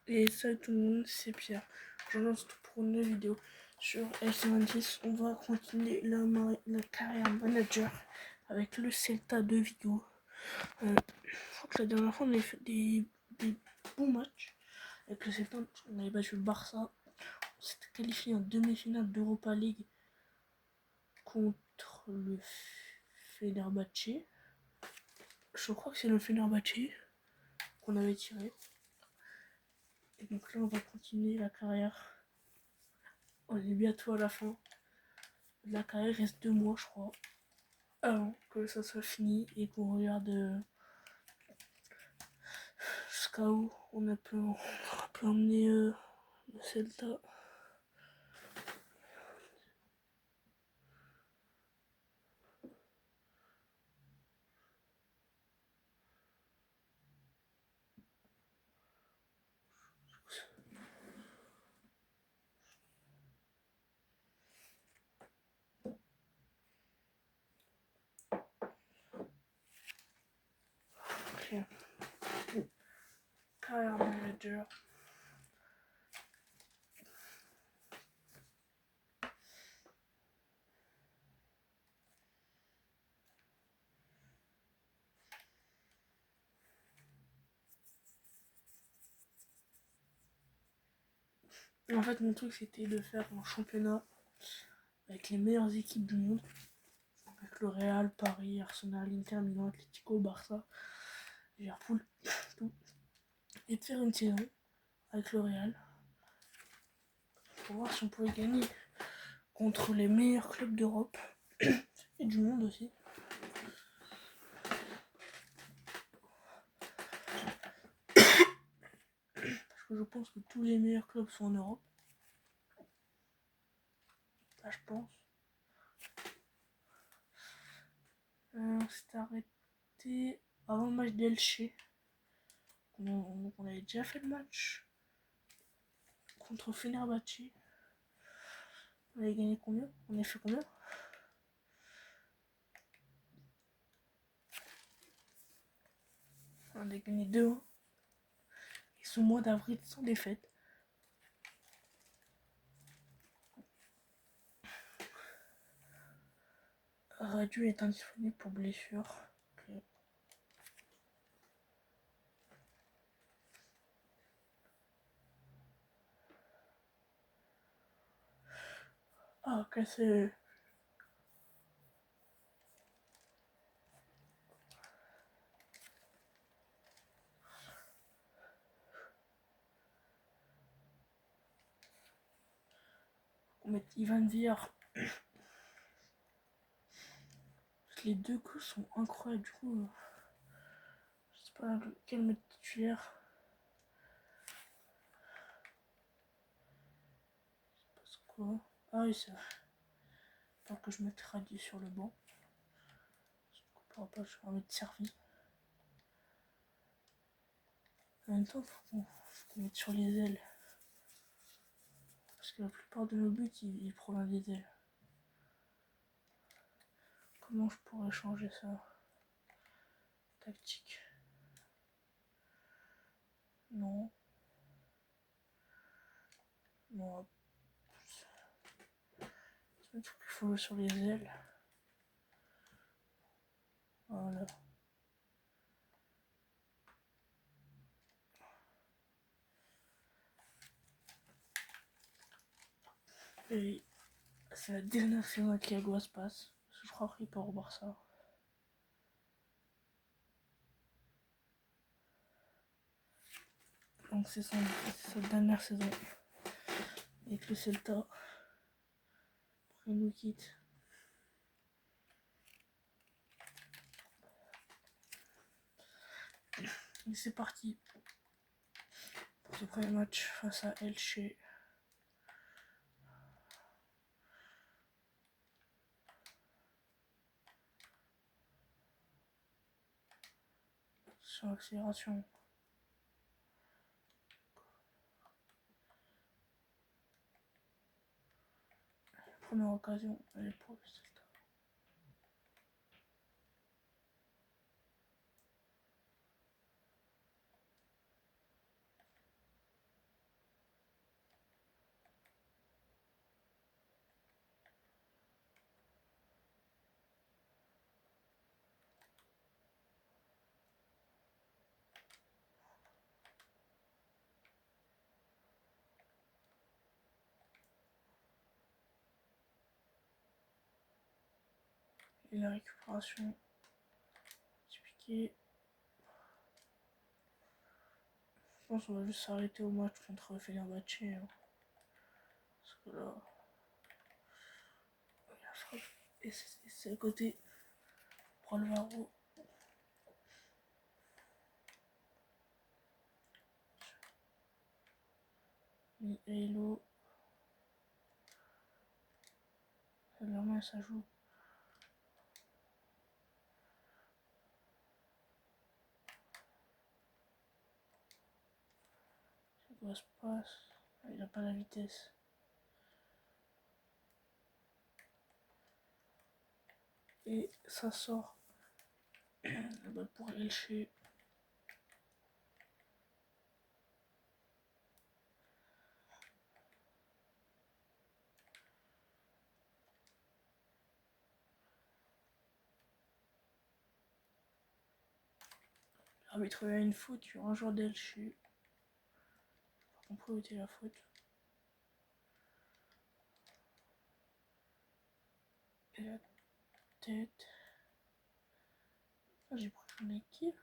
Et salut tout le monde, c'est Pierre. Je lance tout pour une nouvelle vidéo sur LC26. On va continuer la carrière manager avec le Celta de Vigo. Je crois que la dernière fois on avait fait des bons matchs avec le Celta. On avait battu le Barça. On s'était qualifié en demi-finale d'Europa League contre le Fenerbahçe. Je crois que c'est le Fenerbahçe qu'on avait tiré. Et donc là on va continuer la carrière. On est bientôt à la fin de la carrière, il reste 2 mois je crois avant que ça soit fini et qu'on regarde jusqu'à où on aura pu emmener le Celta. Okay. Carrière manager. En fait mon truc c'était de faire un championnat avec les meilleures équipes du monde. Avec le Real, Paris, Arsenal, Inter Milan, Atlético, Barça, Liverpool, tout. Et de faire une saison avec le Real pour voir si on pouvait gagner contre les meilleurs clubs d'Europe et du monde aussi. Parce que je pense que tous les meilleurs clubs sont en Europe. Là, je pense. On s'est arrêté avant le match d'Elche. On avait déjà fait le match contre Fenerbahçe. On avait gagné combien? On a fait combien? On a gagné 2-1. Ils sont au mois d'avril sans défaite. Radio est indisponible pour blessure. Okay. Ah, ok, c'est... On met Ivan Villar. Les deux coups sont incroyables. Du coup, je sais pas lequel mettre titulaire. Je sais pas ce quoi. Ah oui, c'est vrai. Faut que je mette Radio sur le banc. Je ne comprends pas, je vais mettre servi. En même temps, faut qu'on mette sur les ailes. Parce que la plupart de nos buts, ils proviennent des ailes. Comment je pourrais changer ça? Tactique. Non. Non. Il faut jouer sur les ailes. Voilà. Et c'est la dernière saison avec Thiago Aspas. Je crois qu'il part au Barça. Donc c'est sa dernière saison avec le Celta. Après il nous quitte. Et c'est parti pour ce premier match face à Elche. Sur l'accélération. Première occasion, elle est pour le Celta. et la récupération. Expliquer. Je pense qu'on va juste s'arrêter au match contre Fenerbahçe. Hein. Parce que là, la frappe. Et c'est à côté pour Alvaro. Hello. La main, ça joue. Ça se passe. Il n'a pas la vitesse. Et ça sort. La balle pour Elche. L'arbitre a une faute sur un joueur d'Elche. On peut éviter la faute. Et la tête. Ah, j'ai pris un équipe.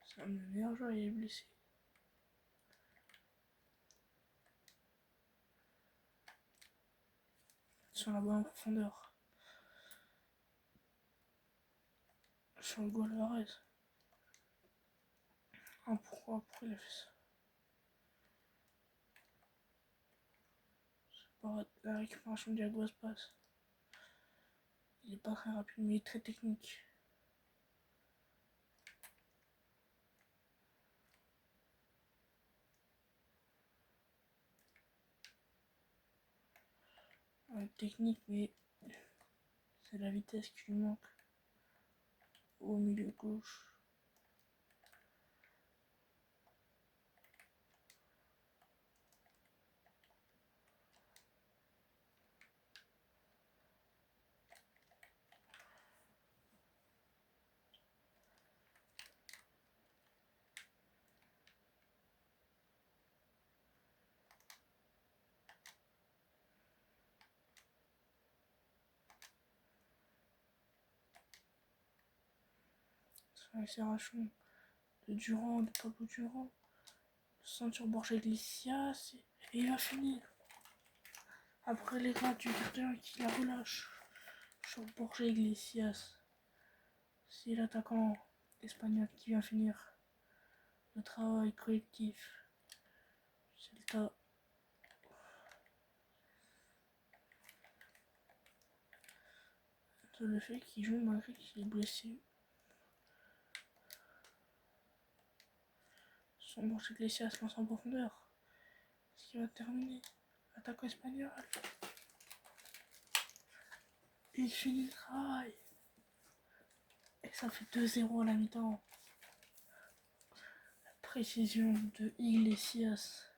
C'est un meilleur joueur, il est blessé. Sur la bonne profondeur. Sur le goal Alvarez. Ah, pourquoi il a fait ça? C'est pas la récupération de Diago se passe. Il est pas très rapide, mais il est très technique. Technique, mais c'est la vitesse qui lui manque. Au milieu gauche. Sur l'accélération de Durand, de Pablo Durand. Le centre sur Borja Iglesias. Et il va finir. Après les gars du gardien qui la relâche sur Borja Iglesias. C'est l'attaquant espagnol qui vient finir le travail collectif. C'est le cas. Le fait qu'il joue malgré qu'il est blessé. Son Borja Iglesias lance en profondeur. Ce qui va terminer. L'attaquant espagnol. Il finit le travail. Et ça fait 2-0 à la mi-temps. La précision de Iglesias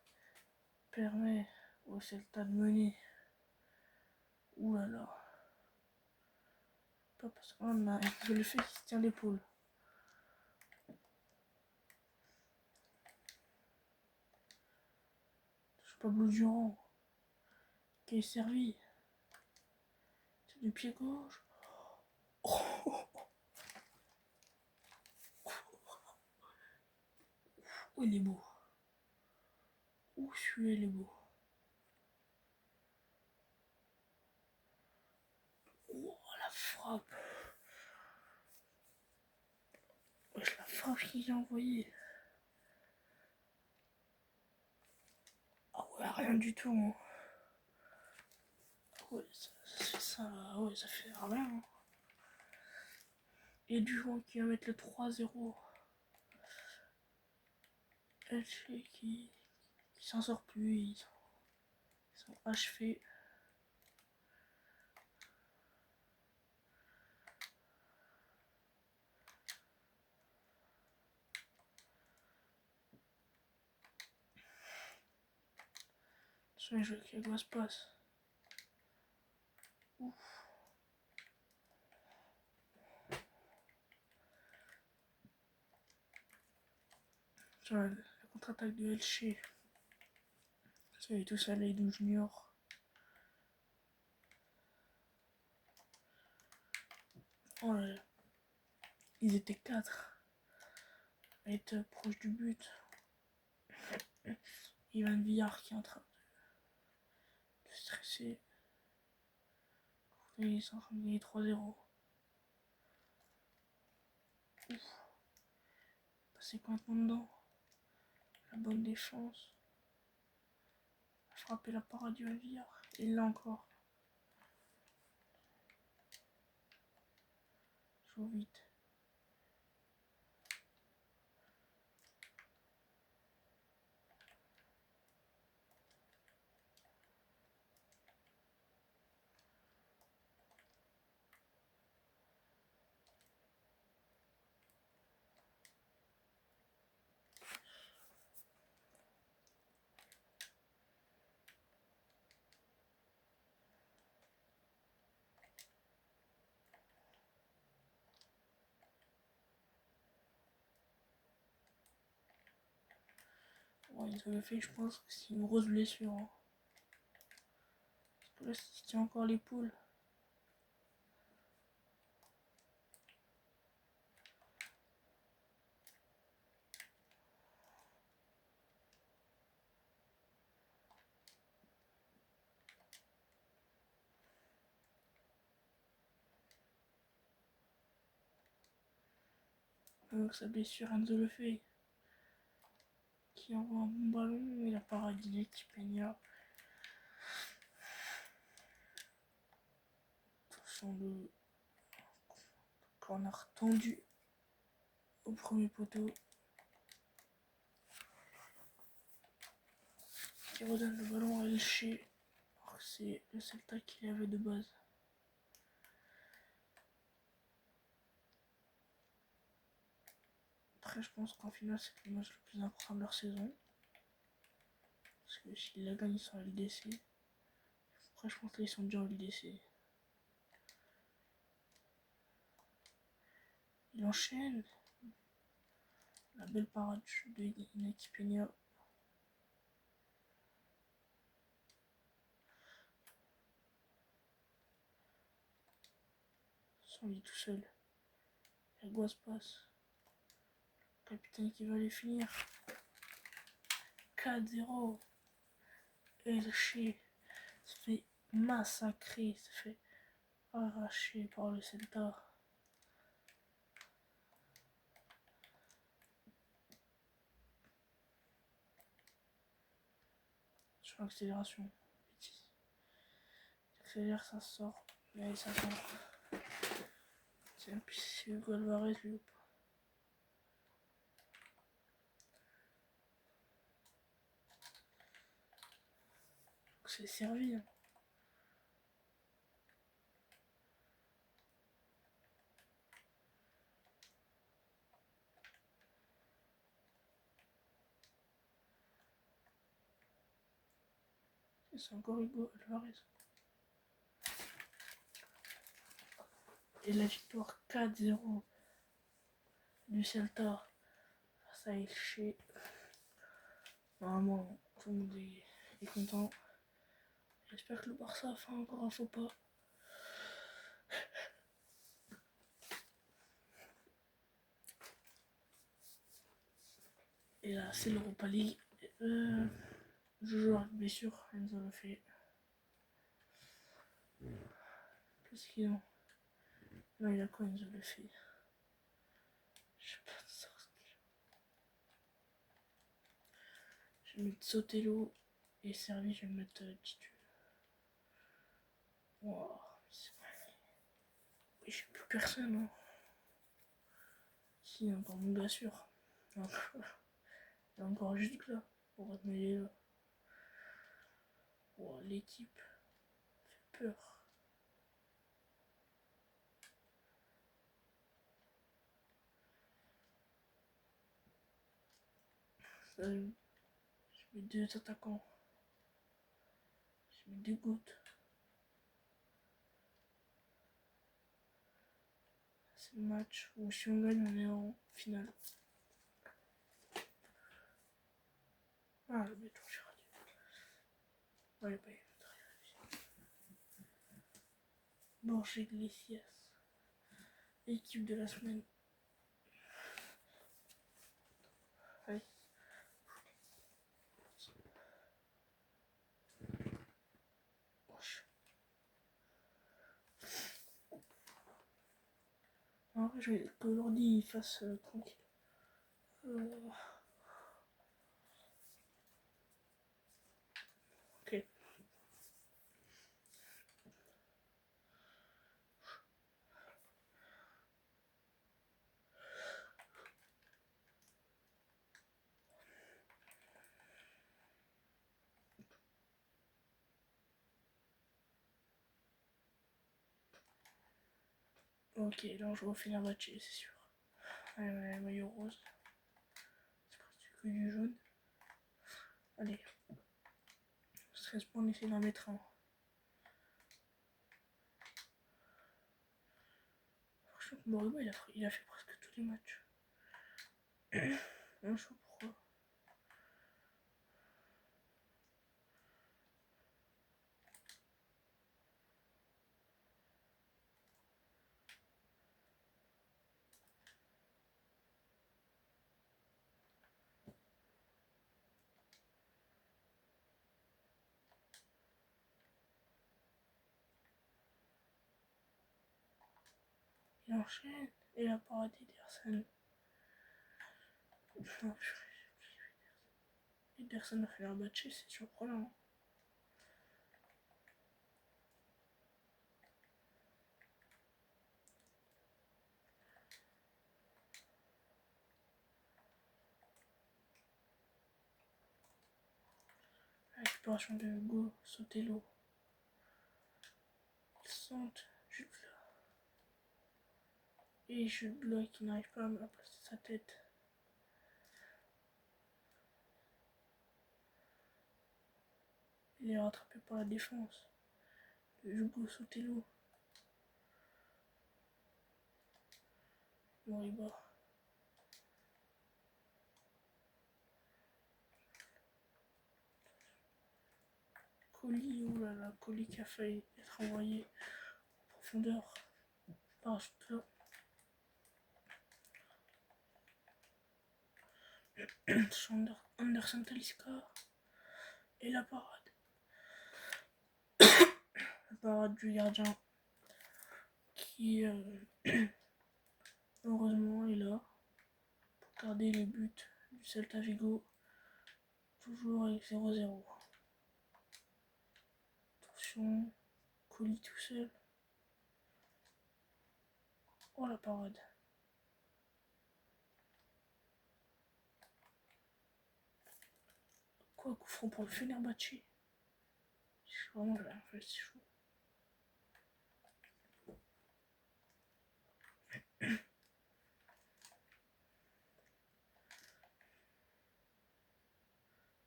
permet au Celta de mener. Ouh là là. Pas parce qu'on a le fait qu'il se tient l'épaule. C'est Pablo Durand qui est servi. C'est du pied gauche. Oh, oh, il est beau. Ouh, celui-là, il est beau. Oh, la frappe. Wesh, la frappe qu'il a envoyée. Ah ouais, rien du tout. Hein. Ouais, ça fait ça. Ouais, ça fait rien. Hein. Et Durand qui va mettre le 3-0. Elche qui s'en sort plus. Ils sont achevés. Je vais jouer avec les se passe. Ouf. Sur la contre-attaque de Elche. Ça est tout ça, Leydou Junior. Oh là là. Ils étaient 4 à être proche du but. Ivan Villar qui est en train de stresser. Ils sont en train de gagner 3-0. Passer complètement dedans. La bonne défense. Frapper la parade du Villar. Et là encore. Joue vite. Ouais, ils avaient fait, je pense que c'est une grosse blessure. Hein. Parce que là, il tient encore les poules. Donc sa blessure, Enzo le fait. Qui envoie un bon ballon et la parade qui Peña. Attention, le corner tendu au premier poteau. Qui redonne le ballon à Elche. Alors que c'est le Celta qu'il avait de base. Après, je pense qu'en finale, c'est le match le plus important de leur saison. Parce que s'ils la gagnent, ils sont à l'IDC. Après, je pense qu'ils sont déjà au LDC. Il enchaîne. La belle parade de Inaki Peña. Sans lui tout seul. La gosse passe. Le capitaine qui va les finir. 4-0. Elche se fait massacrer. Se fait arracher par le Celta. Sur l'accélération. Accélère, ça sort. Mais ça sort. Tiens, puis c'est Hugo Alvarez, lui. C'est servi. Hein. C'est encore Hugo Alvarez. Et la victoire 4-0 du Celta face à Elche. Normalement, tout le monde est content. J'espère que le Barça fait encore un faux pas. Et là, c'est l'Europa League. Je joue avec blessure, Enzo le fait. Qu'est-ce qu'ils ont? Non, il a quoi, Enzo le fait? Je sais pas de ça. Je vais mettre Sotelo et Servi, je vais mettre Titu. Wow, c'est vrai. Oui, j'ai plus personne. Hein. Si, encore mon gars sûr. Il y a encore juste là pour retenir là. Wow, l'équipe fait peur. Ça, je mets 2 attaquants. Je mets 2 gouttes. C'est le match où si on gagne, on est en finale. Ah, le béton, j'ai raté. Ouais, bah, Borges Iglesias. Équipe de la semaine. Allez. Alors, je vais que l'ordi fasse tranquille. Ok. Ok, là je vais finir matché, c'est sûr. Allez, maillot rose. C'est presque que du jaune. Allez. 13 points, on essaie d'en mettre un. Franchement, Moriba, il a fait presque tous les matchs. Je sais pas pourquoi. Il enchaîne. Et la parade d'Ederson. Ederson a fait un match, c'est surprenant. Récupération de Hugo, Sotelo. Ils sentent Jude là. Et Jude là qui n'arrive pas à me placer sa tête. Il est rattrapé par la défense. Hugo Sotelo. Moriba. Colis, oh là là, Colis qui a failli être envoyé en profondeur par Jude là. Anderson Talisca. Et la parade. La parade du gardien qui heureusement est là pour garder les buts du Celta Vigo. Toujours avec 0-0. Attention, Colis tout seul. Oh la parade. Quoi, coup franc pour le Fenerbahçe. Vraiment, j'ai rien fait, c'est chaud.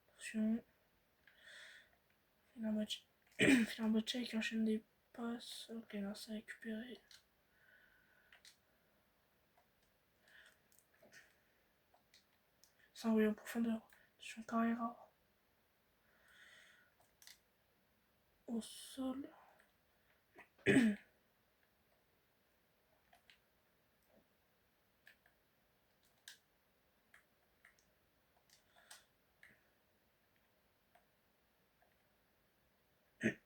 Attention. Fenerbahçe qui enchaîne des passes. Ok, là, c'est récupéré. C'est envoyé en profondeur. Attention, Carrera. Au sol.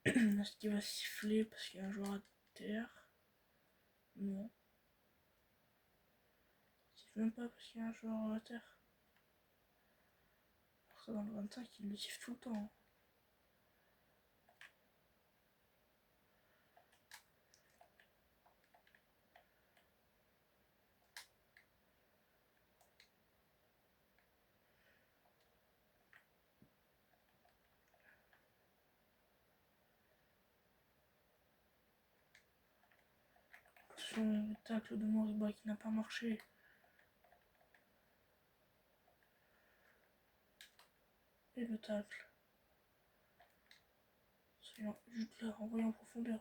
Est-ce qu'il va siffler parce qu'il y a un joueur à terre? Non. Il siffle même pas parce qu'il y a un joueur à terre. Alors ça, dans le 25, il le siffle tout le temps. Attention, le tacle de Moriba qui n'a pas marché. Et le tacle. Juste là, envoyé en profondeur.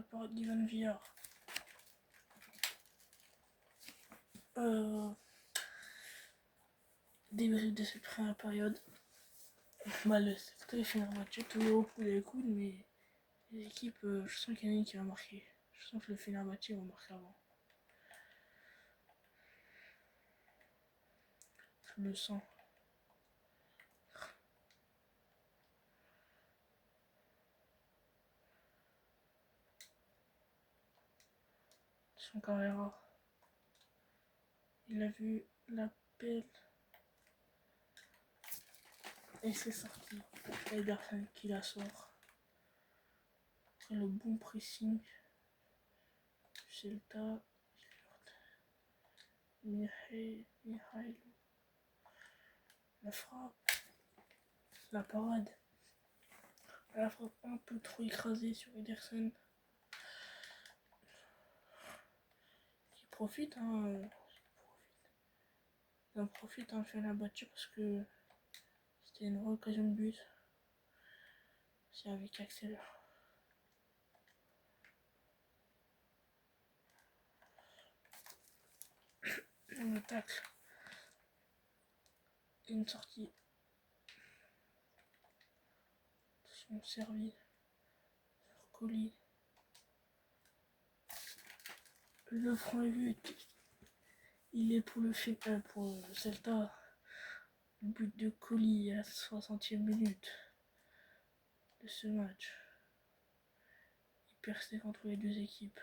la part d'Ivan Villar. Débrief de cette première période. Bah, le Celta il fait un match tout le haut pour les coudes, mais les équipes, je sens qu'il y en a une qui va marquer. Je sens que le Fenerbahçe va marquer avant. Je le sens. Son Carrera. Il a vu l'appel. Et c'est sorti. Ederson qui la sort. Après le bon pressing. Celta. Mihail. La frappe. La parade. La frappe un peu trop écrasée sur Ederson. Qui profite, hein. Il en profite, hein, fait la battue parce que c'était une vraie occasion de but. C'est avec Axel. Un tacle. Et une sortie. Attention, servi. Sur colis. Le franc est vu. Il est pour le Celta. Le but de colis à la 60e minute de ce match. Hyper sec entre les deux équipes.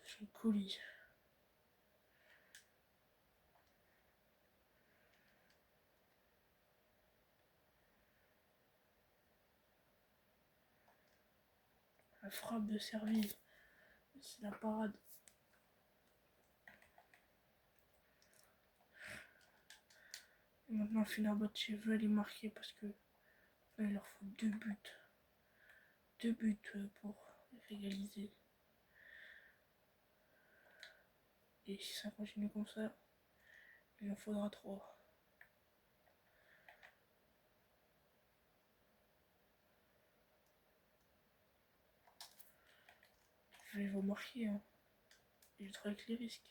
Son colis. La frappe de Serville. C'est la parade. Et maintenant, Fenerbahçe veut aller marquer parce que là, il leur faut 2 buts. 2 buts pour égaliser. Et si ça continue comme ça, il en faudra 3. Je vais vous marquer, hein. Et je travaille avec les risques.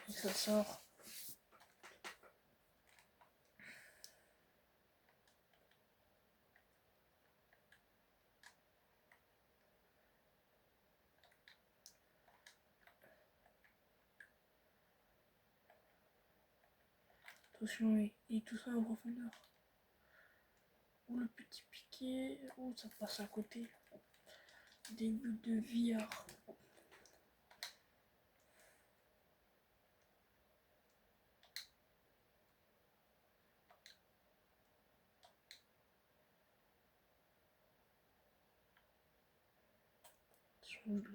Et ça sort. Attention, et tout ça en profondeur. Ou le petit piqué. Ou ça passe à côté. Début de Villar.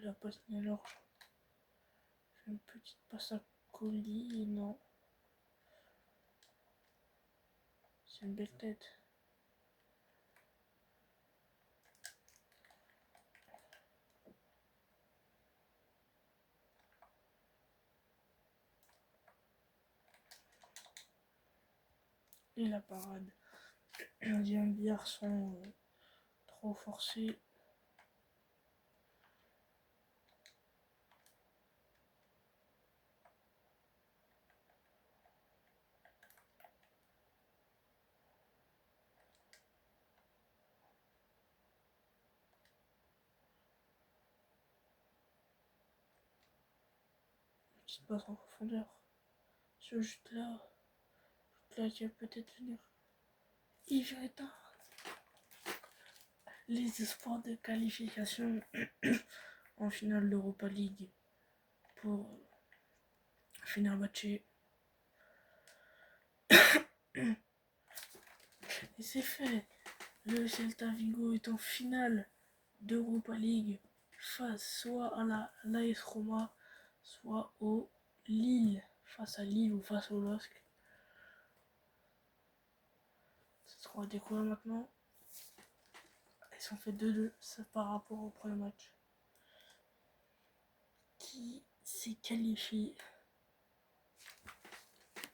La passe ni alors. Je fais une petite passe à colis et non. C'est une belle tête. Et la parade. Les Billard sont trop forcés. Petite passe en profondeur. Ce juste là qui va peut-être venir. Ivreta. Les espoirs de qualification en finale d'Europa League pour Fenerbahçe. Et c'est fait. Le Celta Vigo est en finale d'Europa League face soit à l'AS Roma, soit au Lille, face à Lille ou face au LOSC. C'est trop à découvrir maintenant. Ils sont fait 2-2, ça par rapport au premier match. qui s'est qualifié.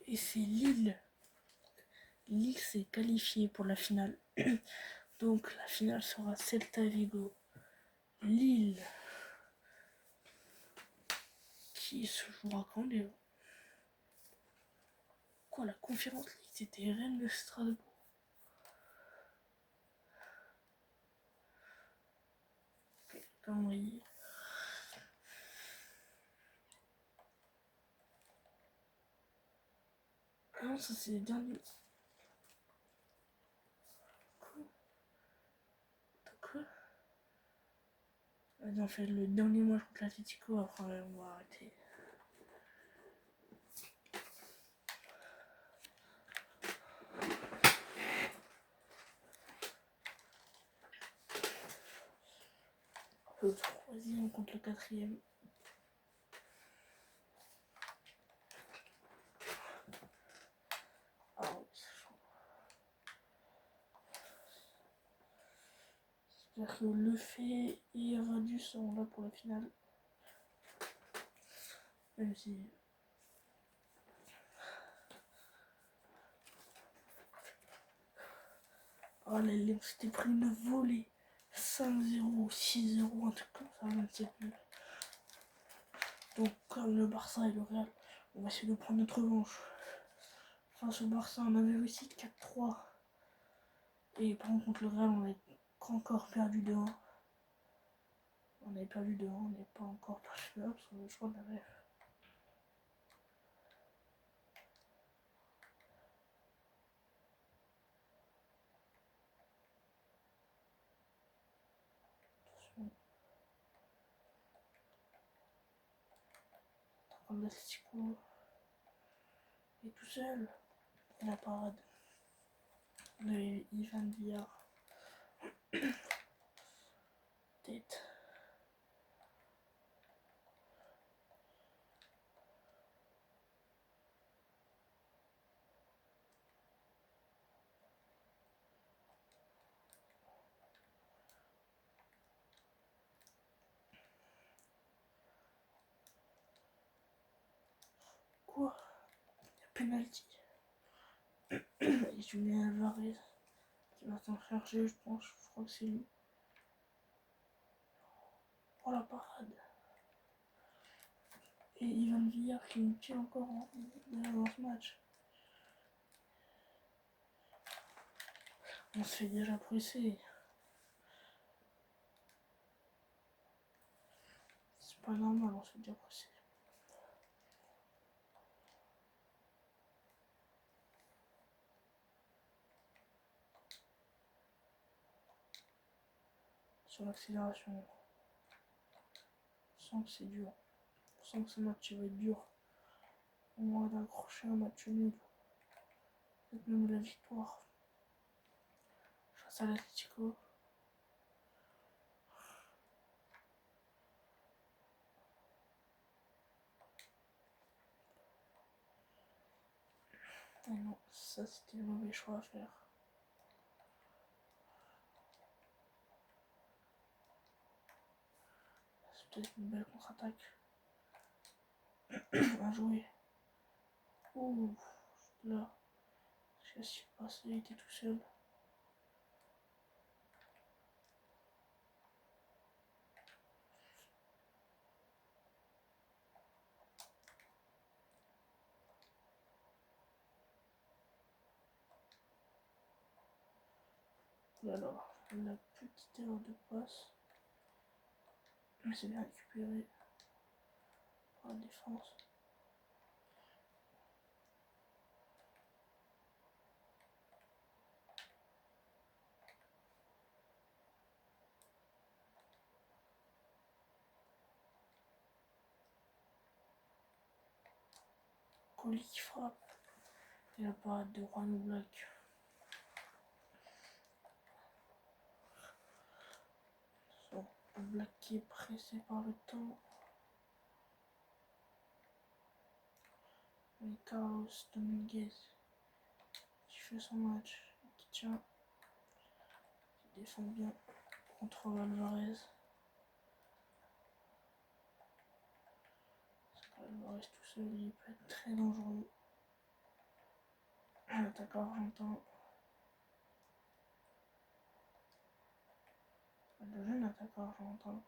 Et c'est Lille. Lille s'est qualifié pour la finale. Donc la finale sera Celta Vigo. Lille. Qui se jouera quand d'ailleurs? Quoi, la conférence League, c'était Rennes de Strasbourg. Ok, calendrier. Ah non, ça c'est les derniers. Quoi? Vas-y, on fait le dernier match contre l'Atletico, après on va arrêter. Le troisième contre le quatrième. Ah oui, c'est chaud. J'espère que Le Fait et Radu seront là pour la finale. Même si... Oh là là, on s'était pris une volée. 5-0, 6-0, un truc comme ça, 27 000. Donc comme le Barça et le Real, on va essayer de prendre notre revanche. Face au Barça, on avait réussi 4-3. Et par contre, le Real, on a encore perdu 2-1. On avait perdu 2-1, on n'est pas encore perdu 1 parce que je crois qu'on avait... Attention. Comme l'Atletico est tout seul. Et la parade de Ivan Villar. Tête. Quoi? Il y a penalty. Et Julien Alvarez qui va s'en charger, je pense. Je crois que c'est lui. Oh la parade. Et Ivan Villar qui nous tient encore dans ce match. On se fait déjà presser. C'est pas normal, on se fait déjà presser. Sur l'accélération. Je sens que c'est dur. Je sens que ce match va être dur. On va accrocher un match nul. Peut-être même la victoire. Face à l'Atletico. Et non, ça c'était le mauvais choix à faire. C'est peut-être une belle contre-attaque. À jouer. Ouh, là. Je sais pas ce qui s'est passé, il était tout seul. Voilà, la petite erreur de passe. Mais c'est bien récupéré par la défense. Colis qui frappe. Et la parade de Juan Black. Black qui est pressé par le temps. Et Carlos Dominguez qui fait son match, qui tient, qui défend bien contre Alvarez. il reste tout seul, il peut être très dangereux. Un attaquant argentin. Le jeune attaquant argentin.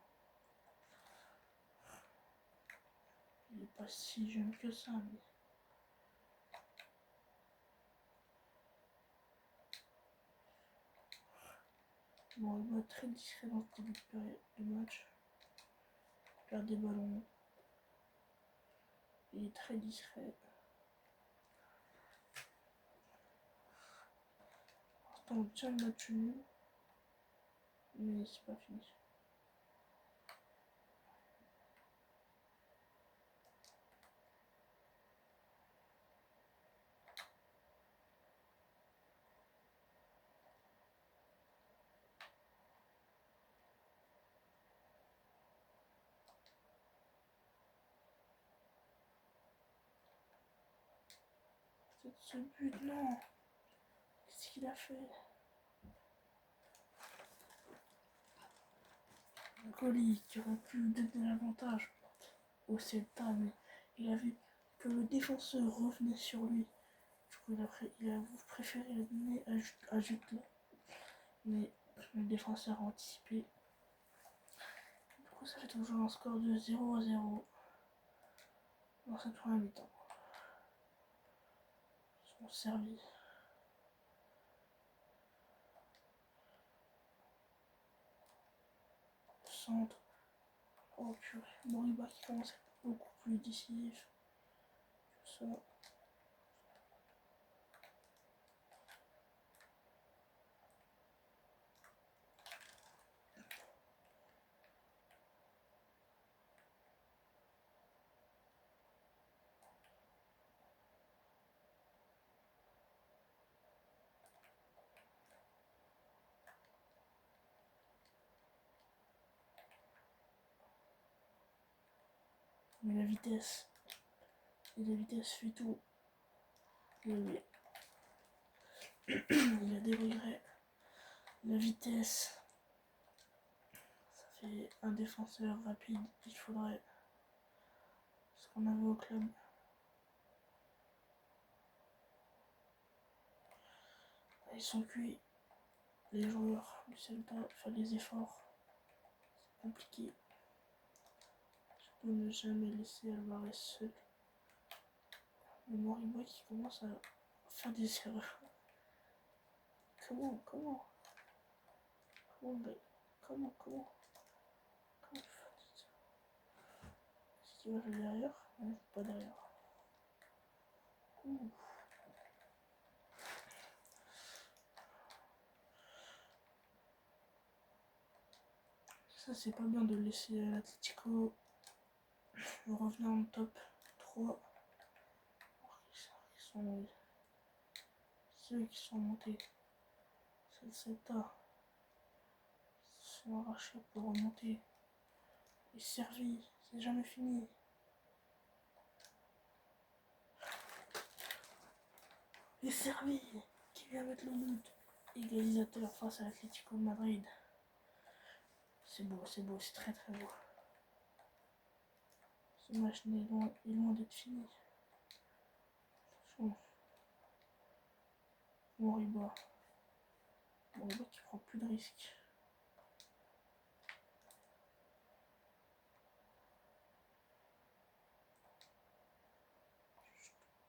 Il est pas si jeune que ça, mais. Bon, il va être très discret dans ce début de match. Il perd des ballons. Il est très discret. Pourtant, on tient le match nul. Mais c'est pas fini. C'est ce but, non. Qu'est-ce qu'il a fait? Colis qui aurait pu donner l'avantage au Celta, mais il a vu que le défenseur revenait sur lui. Du coup, il a préféré le donner à Jutla. Mais le défenseur a anticipé. Du coup, ça fait toujours un score de 0-0 dans cette première mi-temps. Ils sont servis. Centre. Oh purée. Moriba qui commence à être beaucoup plus décisif. Ça. Mais la vitesse. Et la vitesse fait tout. Il a des regrets. La vitesse. Ça fait un défenseur rapide qu'il faudrait. Ce qu'on avait au club. Ils sont cuits. Les joueurs du Celta faire des efforts. C'est compliqué. Je peux ne jamais laisser Alvarez seul. Le Moriba qui commence à faire des erreurs. Comment comment est-ce qu'il va jouer derrière? Non, pas derrière. Ouh. Ça, c'est pas bien de laisser l'Atlético revenir en top 3. Ceux qui sont montés. C'est le Celta. Ils se sont arrachés pour remonter. Et servi. C'est jamais fini. Et servi. Qui vient mettre le but. Égalisateur face à l'Atlético de Madrid. C'est beau, c'est très très beau. Ce match est loin d'être fini. Attention. Moriba qui prend plus de risques.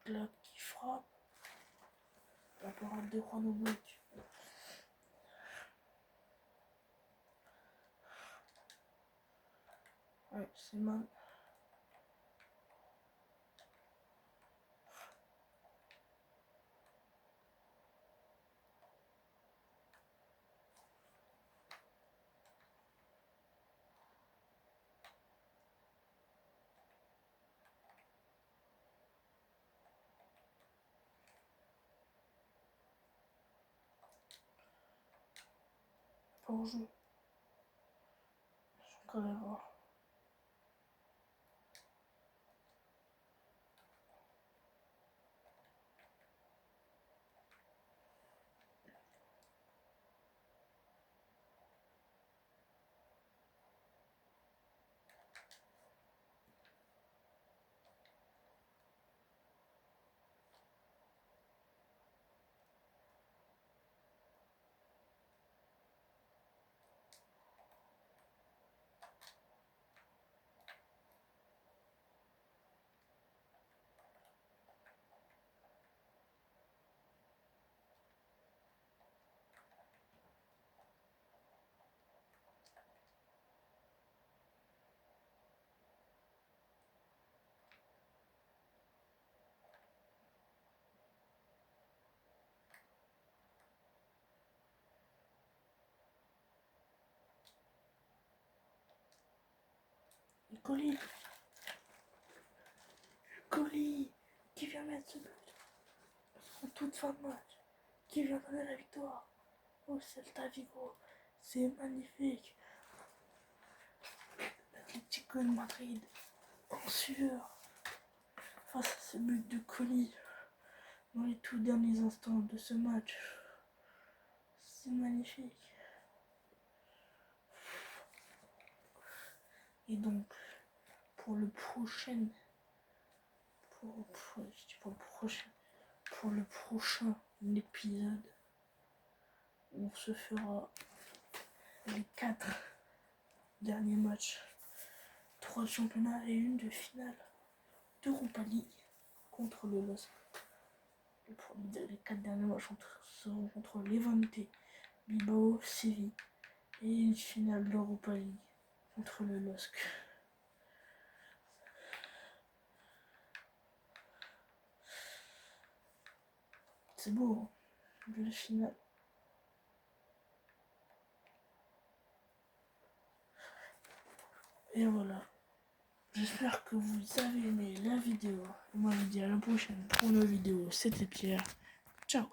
Là qui frappe. La parade de Juan au bloc. Ouais, c'est mal. Pas au jeu. Son Calera. Colis. Colis. Qui vient mettre ce but en toute fin de match. Qui vient donner la victoire au Celta Vigo. C'est magnifique. L'Atlético de Madrid en sueur face à ce but de Colis dans les tout derniers instants de ce match. C'est magnifique. Et donc, pour le prochain épisode, on se fera les 4 derniers matchs, 3 de championnat et une de finale d'Europa League contre le LOSC. Les 4 derniers matchs seront contre Levante, Bilbao, Séville et une finale d'Europa League contre le LOSC. C'est beau, hein, le final. Et voilà. J'espère que vous avez aimé la vidéo. Moi je vous dis à la prochaine pour une vidéo. C'était Pierre. Ciao.